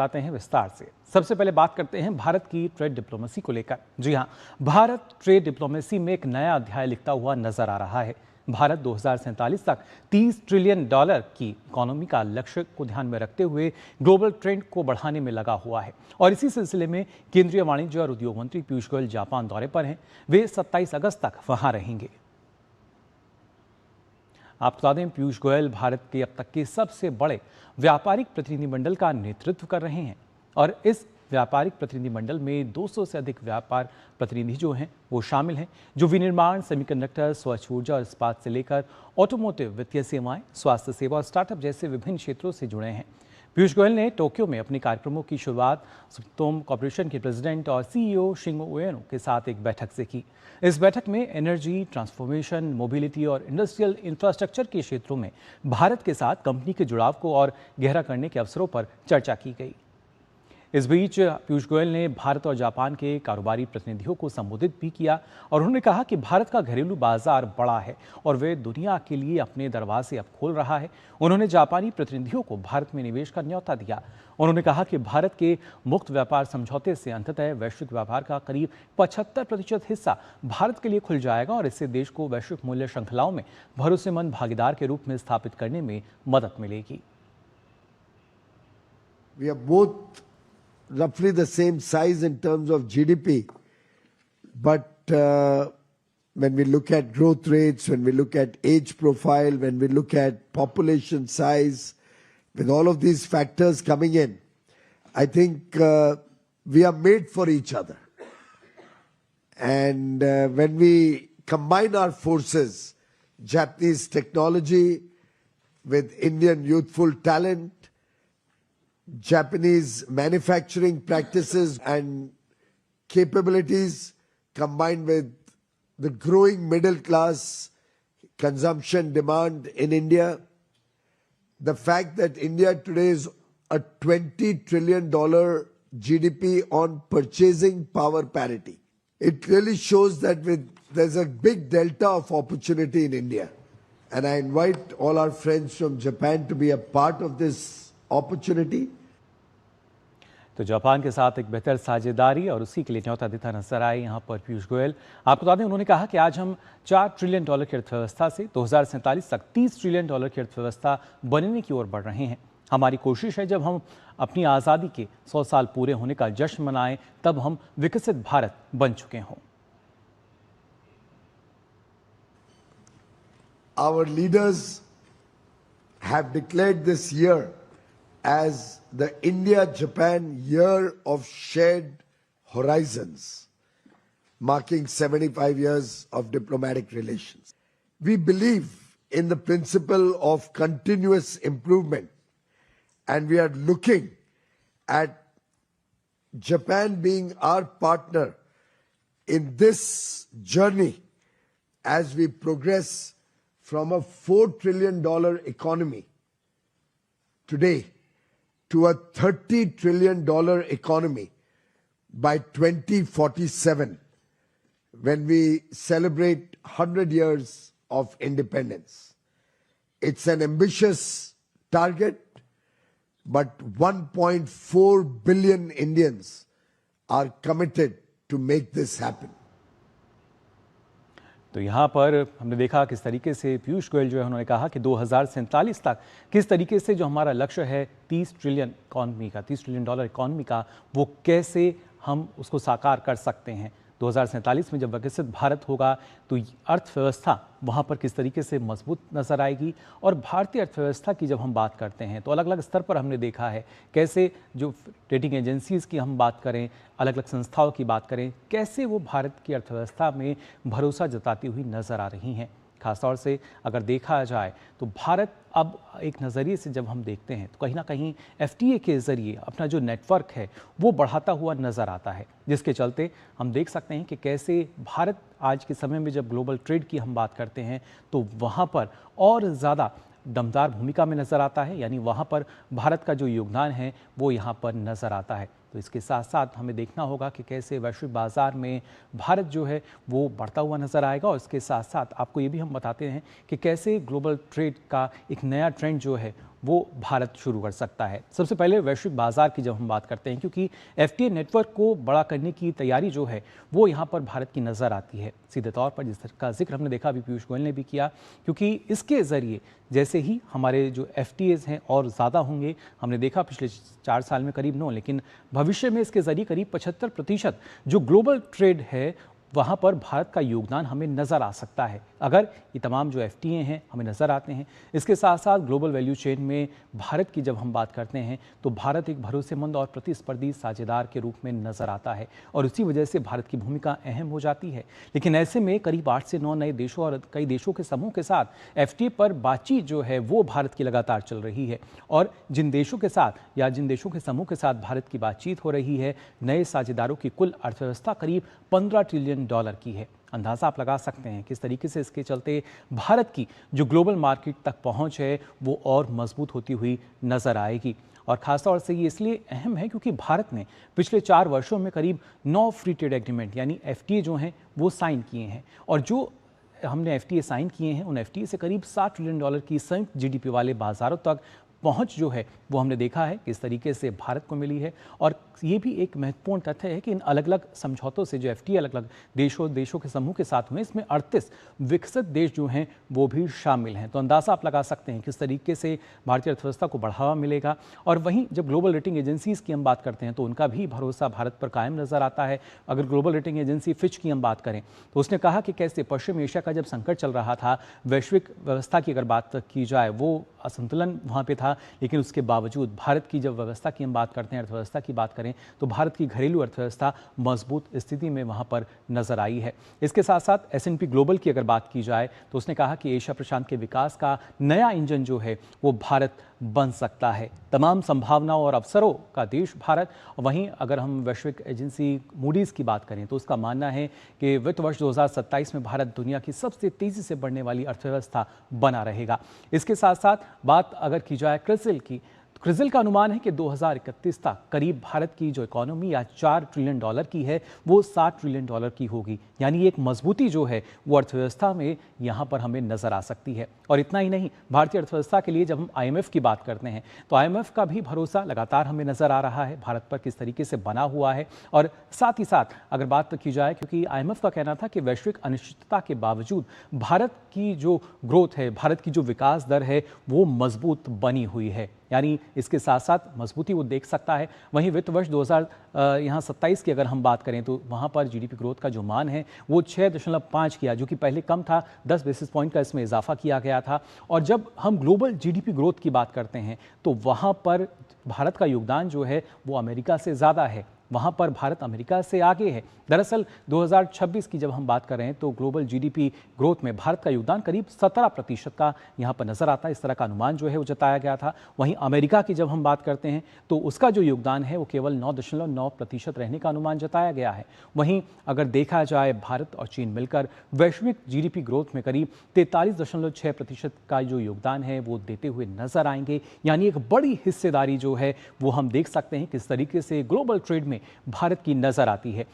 आते हैं विस्तार से। सबसे पहले बात करते हैं भारत की ट्रेड डिप्लोमेसी को लेकर। जी हां, भारत ट्रेड डिप्लोमेसी में एक नया अध्याय लिखता हुआ नजर आ रहा है। भारत 2047 तक $30 ट्रिलियन की इकोनॉमी का लक्ष्य को ध्यान में रखते हुए ग्लोबल ट्रेंड को बढ़ाने में लगा हुआ है और इसी सिलसिले में केंद्रीय वाणिज्य और उद्योग मंत्री पीयूष गोयल जापान दौरे पर हैं। वे 27 अगस्त तक वहां रहेंगे। आपको बता दें, पीयूष गोयल भारत के अब तक के सबसे बड़े व्यापारिक प्रतिनिधिमंडल का नेतृत्व कर रहे हैं और इस व्यापारिक प्रतिनिधिमंडल में 200 से अधिक व्यापार प्रतिनिधि जो हैं वो शामिल हैं, जो विनिर्माण, सेमीकंडक्टर, स्वच्छ ऊर्जा और इस्पात से लेकर ऑटोमोटिव, वित्तीय सेवाएं, स्वास्थ्य सेवा और स्टार्टअप जैसे विभिन्न क्षेत्रों से जुड़े हैं। पीयूष गोयल ने टोक्यो में अपने कार्यक्रमों की शुरुआत सुतोम कॉर्पोरेशन के प्रेसिडेंट और सीईओ शिंगो उएनो के साथ एक बैठक से की। इस बैठक में एनर्जी, ट्रांसफॉर्मेशन, मोबिलिटी और इंडस्ट्रियल इंफ्रास्ट्रक्चर के क्षेत्रों में भारत के साथ कंपनी के जुड़ाव को और गहरा करने के अवसरों पर चर्चा की गई। इस बीच पीयूष गोयल ने भारत और जापान के कारोबारी प्रतिनिधियों को संबोधित भी किया और उन्होंने कहा कि भारत का घरेलू बाजार बड़ा है और वे दुनिया के लिए अपने दरवाजे अब खोल रहा है। उन्होंने जापानी प्रतिनिधियों को भारत में निवेश का न्योता दिया। उन्होंने कहा कि भारत के मुक्त व्यापार समझौते से अंततः वैश्विक व्यापार का करीब 75% हिस्सा भारत के लिए खुल जाएगा और इससे देश को वैश्विक मूल्य श्रृंखलाओं में भरोसेमंद भागीदार के रूप में स्थापित करने में मदद मिलेगी। Roughly the same size in terms of GDP, but when we look at growth rates, when we look at age profile, when we look at population size, with all of these factors coming in, I think we are made for each other. And when we combine our forces, Japanese technology with Indian youthful talent, Japanese manufacturing practices and capabilities combined with the growing middle class consumption demand in India, the fact that India today is a $20 trillion GDP on purchasing power parity, it really shows that there's a big delta of opportunity in India. And I invite all our friends from Japan to be a part of this opportunity. तो Japan के साथ एक बेहतर साझेदारी और उसी के लिए न्योता देता नजर आए यहाँ पर पीयूष गोयल। आपको बता दें, उन्होंने कहा कि आज हम $4 ट्रिलियन की अर्थव्यवस्था से 2047 तक $30 ट्रिलियन की अर्थव्यवस्था बनने की ओर बढ़ रहे हैं। हमारी कोशिश है जब हम अपनी आज़ादी के 100 साल पूरे होने का जश्न मनाएं तब हम विकसित भारत बन चुके हों। Our leaders have declared this year as the India-Japan Year of Shared Horizons, marking 75 years of diplomatic relations. We believe in the principle of continuous improvement, and we are looking at Japan being our partner in this journey as we progress from a $4 trillion economy today to a $30 trillion economy by 2047, when we celebrate 100 years of independence. It's an ambitious target, but 1.4 billion Indians are committed to make this happen. तो यहाँ पर हमने देखा किस तरीके से पीयूष गोयल जो है उन्होंने कहा कि 2047 तक किस तरीके से जो हमारा लक्ष्य है 30 ट्रिलियन इकॉनमी का वो कैसे हम उसको साकार कर सकते हैं। 2047 में जब विकसित भारत होगा तो अर्थव्यवस्था वहाँ पर किस तरीके से मजबूत नज़र आएगी। और भारतीय अर्थव्यवस्था की जब हम बात करते हैं तो अलग अलग स्तर पर हमने देखा है कैसे जो रेटिंग एजेंसीज़ की हम बात करें, अलग अलग संस्थाओं की बात करें, कैसे वो भारत की अर्थव्यवस्था में भरोसा जताती हुई नज़र आ रही हैं। खासतौर से अगर देखा जाए तो भारत अब एक नज़रिए से जब हम देखते हैं तो कहीं ना कहीं FTA के ज़रिए अपना जो नेटवर्क है वो बढ़ाता हुआ नज़र आता है, जिसके चलते हम देख सकते हैं कि कैसे भारत आज के समय में जब ग्लोबल ट्रेड की हम बात करते हैं तो वहाँ पर और ज़्यादा दमदार भूमिका में नज़र आता है। यानी वहाँ पर भारत का जो योगदान है वो यहाँ पर नज़र आता है। तो इसके साथ साथ हमें देखना होगा कि कैसे वैश्विक बाजार में भारत जो है वो बढ़ता हुआ नजर आएगा। और इसके साथ साथ आपको ये भी हम बताते हैं कि कैसे ग्लोबल ट्रेड का एक नया ट्रेंड जो है वो भारत शुरू कर सकता है। सबसे पहले वैश्विक बाजार की जब हम बात करते हैं, क्योंकि एफटीए नेटवर्क को बड़ा करने की तैयारी जो है वो यहाँ पर भारत की नज़र आती है सीधे तौर पर, जिसका जिक्र हमने देखा अभी पीयूष गोयल ने भी किया, क्योंकि इसके ज़रिए जैसे ही हमारे जो एफटीएज हैं और ज़्यादा होंगे, हमने देखा पिछले 4 साल में करीब 9, लेकिन भविष्य में इसके ज़रिए करीब 75% जो ग्लोबल ट्रेड है वहाँ पर भारत का योगदान हमें नज़र आ सकता है, अगर ये तमाम जो एफटीए हैं हमें नज़र आते हैं। इसके साथ साथ ग्लोबल वैल्यू चेन में भारत की जब हम बात करते हैं तो भारत एक भरोसेमंद और प्रतिस्पर्धी साझेदार के रूप में नज़र आता है और उसी वजह से भारत की भूमिका अहम हो जाती है। लेकिन ऐसे में करीब 8 से 9 नए देशों और कई देशों के समूह के साथ एफटीए पर बातचीत जो है वो भारत की लगातार चल रही है। और जिन देशों के साथ या जिन देशों के समूह के साथ भारत की बातचीत हो रही है, नए साझेदारों की कुल अर्थव्यवस्था करीब $15 ट्रिलियन की है। अंदाजा आप लगा सकते हैं किस तरीके से इसके चलते भारत की जो ग्लोबल मार्केट तक पहुंच है वो और मजबूत होती हुई नजर आएगी। और खासतौर से ये इसलिए अहम है क्योंकि भारत ने पिछले 4 वर्षों में करीब 9 फ्री ट्रेड एग्रीमेंट यानी एफटीए जो हैं वो साइन किए हैं। और जो हमने एफटीए साइन किए हैं उन एफटीए से करीब $60 ट्रिलियन की संयुक्त जीडीपी वाले बाजारों तक पहुंच जो है वो हमने देखा है किस तरीके से भारत को मिली है। और ये भी एक महत्वपूर्ण तथ्य है कि इन अलग अलग समझौतों से जो एफटीए अलग अलग देशों के समूह के साथ हुए, इसमें 38 विकसित देश जो हैं वो भी शामिल हैं। तो अंदाज़ा आप लगा सकते हैं किस तरीके से भारतीय अर्थव्यवस्था को बढ़ावा मिलेगा। और वहीं जब ग्लोबल रेटिंग एजेंसीज़ की हम बात करते हैं तो उनका भी भरोसा भारत पर कायम नज़र आता है। अगर ग्लोबल रेटिंग एजेंसी फिच की हम बात करें तो उसने कहा कि कैसे पश्चिम एशिया का जब संकट चल रहा था, वैश्विक व्यवस्था की अगर बात की जाए वो असंतुलन वहाँ पे था, लेकिन उसके बावजूद भारत की जब व्यवस्था की हम बात करते हैं, अर्थव्यवस्था की बात करें, तो भारत की घरेलू अर्थव्यवस्था मजबूत स्थिति में वहाँ पर नजर आई है। इसके साथ साथ S&P ग्लोबल की अगर बात की जाए तो उसने कहा कि एशिया प्रशांत के विकास का नया इंजन जो है वो भारत बन सकता है। तमाम संभावनाओं और अवसरों का देश भारत। वहीं अगर हम वैश्विक एजेंसी मूडीज़ की बात करें तो उसका मानना है कि वित्त वर्ष 2027 में भारत दुनिया की सबसे तेज़ी से बढ़ने वाली अर्थव्यवस्था बना रहेगा। इसके साथ साथ बात अगर की जाए क्रिसिल की, क्रिसिल का अनुमान है कि 2031 तक करीब भारत की जो इकोनॉमी या $4 ट्रिलियन की है वो $60 ट्रिलियन की होगी। यानी एक मजबूती जो है वो अर्थव्यवस्था में यहाँ पर हमें नज़र आ सकती है। और इतना ही नहीं, भारतीय अर्थव्यवस्था के लिए जब हम IMF की बात करते हैं तो IMF का भी भरोसा लगातार हमें नज़र आ रहा है भारत पर किस तरीके से बना हुआ है। और साथ ही साथ अगर बात की जाए, क्योंकि IMF का कहना था कि वैश्विक अनिश्चितता के बावजूद भारत की जो ग्रोथ है, भारत की जो विकास दर है वो मजबूत बनी हुई है, यानी इसके साथ साथ मजबूती वो देख सकता है। वहीं वित्त वर्ष 2027 की अगर हम बात करें तो वहाँ पर जीडीपी ग्रोथ का जो मान है वो 6.5 किया, जो कि पहले कम था, 10 बेसिस पॉइंट का इसमें इजाफा किया गया था। और जब हम ग्लोबल जीडीपी ग्रोथ की बात करते हैं तो वहाँ पर भारत का योगदान जो है वो अमेरिका से ज़्यादा है, वहाँ पर भारत अमेरिका से आगे है। दरअसल 2026 की जब हम बात कर रहे हैं तो ग्लोबल जीडीपी ग्रोथ में भारत का योगदान करीब 17% का यहाँ पर नजर आता है, इस तरह का अनुमान जो है वो जताया गया था। वहीं अमेरिका की जब हम बात करते हैं तो उसका जो योगदान है वो केवल 9.9% रहने का अनुमान जताया गया है। वहीं अगर देखा जाए भारत और चीन मिलकर वैश्विक जीडीपी ग्रोथ में करीब 43.6% का जो योगदान है वो देते हुए नजर आएंगे। यानी एक बड़ी हिस्सेदारी जो है वो हम देख सकते हैं किस तरीके से ग्लोबल ट्रेड में भारत की नजर आती है।